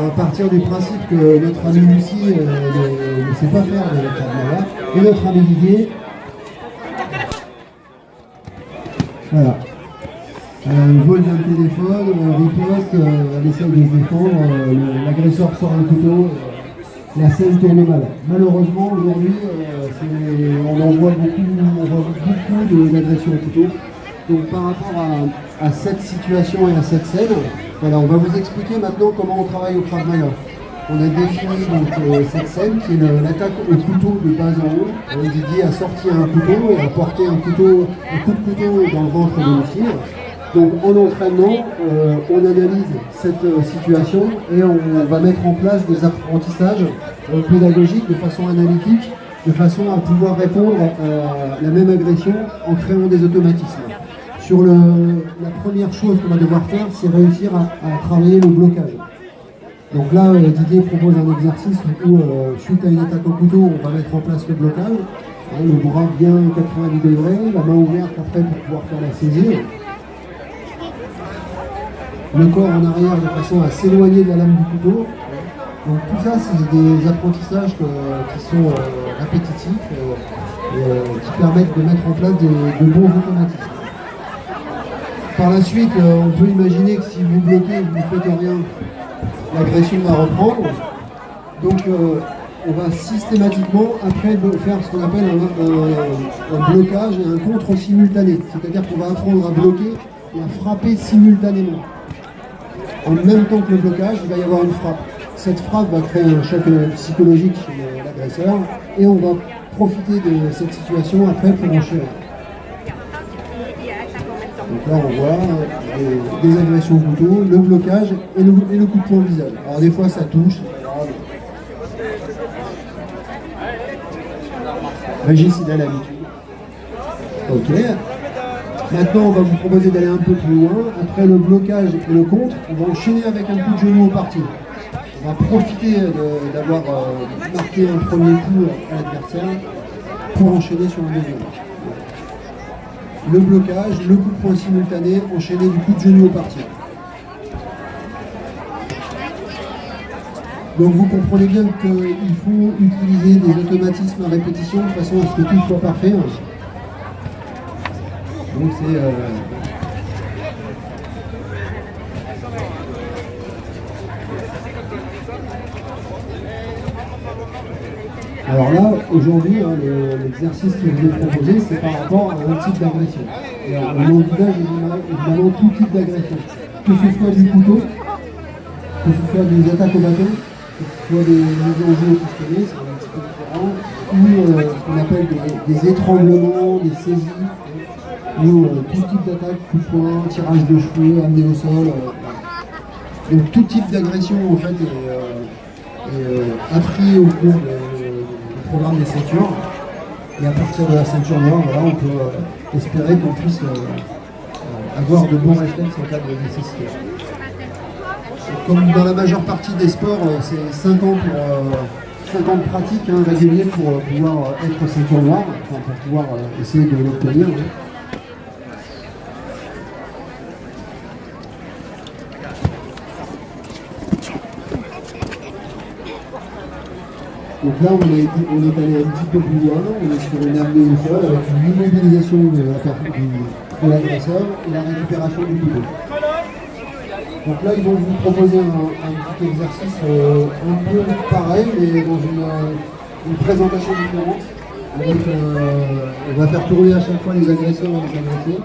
À partir du principe que notre ami Lucie ne sait pas faire de la Krav et notre ami Didier, voilà. Elle vole d'un téléphone, riposte, elle essaye de se défendre, l'agresseur sort un couteau, la scène tourne mal. Malheureusement, aujourd'hui, on en voit beaucoup d'agressions au couteau. Donc par rapport à cette situation et à cette scène, voilà, on va vous expliquer maintenant comment on travaille au Krav Maga. On a défini donc, cette scène qui est l'attaque au couteau de bas en haut. Didier a sorti un couteau et a porté un coup de couteau dans le ventre de nos filles. Donc en entraînement, on analyse cette situation et on va mettre en place des apprentissages pédagogiques de façon analytique, de façon à pouvoir répondre à la même agression en créant des automatismes. La première chose qu'on va devoir faire, c'est réussir à travailler le blocage. Donc là, Didier propose un exercice où, suite à une attaque au couteau, on va mettre en place le blocage. Le bras bien 90 degrés, la main ouverte après pour pouvoir faire la saisie. Le corps en arrière de façon à s'éloigner de la lame du couteau. Donc tout ça, c'est des apprentissages qui sont répétitifs et qui permettent de mettre en place de bons automatismes. Par la suite, on peut imaginer que si vous bloquez et que vous ne faites rien, l'agression va reprendre. Donc on va systématiquement après faire ce qu'on appelle un blocage et un contre simultané. C'est-à-dire qu'on va apprendre à bloquer et à frapper simultanément. En même temps que le blocage, il va y avoir une frappe. Cette frappe va créer un choc psychologique chez l'agresseur et on va profiter de cette situation après pour enchaîner. Donc là on voit des agressions au couteau, le blocage et le coup de poing au visage. Alors des fois ça touche, c'est pas grave. Régis il a l'habitude. Ok. Maintenant on va vous proposer d'aller un peu plus loin. Après le blocage et le contre, on va enchaîner avec un coup de genou au parti. On va profiter d'avoir marqué un premier coup à l'adversaire pour enchaîner sur un deuxième. Le blocage, le coup de poing simultané, enchaîné du coup de genou au parti. Donc vous comprenez bien qu'il faut utiliser des automatismes à répétition de façon à ce que tout soit parfait. Donc c'est... Alors là, aujourd'hui, l'exercice qui vous est proposé, c'est par rapport à un type d'agression. Et on envisage évidemment tout type d'agression. Que ce soit du couteau, que ce soit des attaques au bâton, que ce soit des mises en jeu au pistolet, c'est un petit peu différent, ou ce qu'on appelle des étranglements, des saisies, ou tout type d'attaque, coup de poing, tirage de cheveux, amené au sol. Donc tout type d'agression en fait est appris au cours du programme des ceintures. Et à partir de la ceinture noire, voilà, on peut espérer qu'on puisse avoir de bons réflexes en cas de nécessité. Comme dans la majeure partie des sports, c'est 5 ans de pratique régulier pour pouvoir être ceinture noire, enfin, pour pouvoir essayer de l'obtenir. Donc là, on est allé un petit peu plus loin, on est sur une amenée au sol avec une immobilisation de l'agresseur et la récupération du couteau. Donc là, ils vont vous proposer un petit exercice un peu pareil, mais dans une présentation différente. On va faire tourner à chaque fois les agresseurs et les agressés.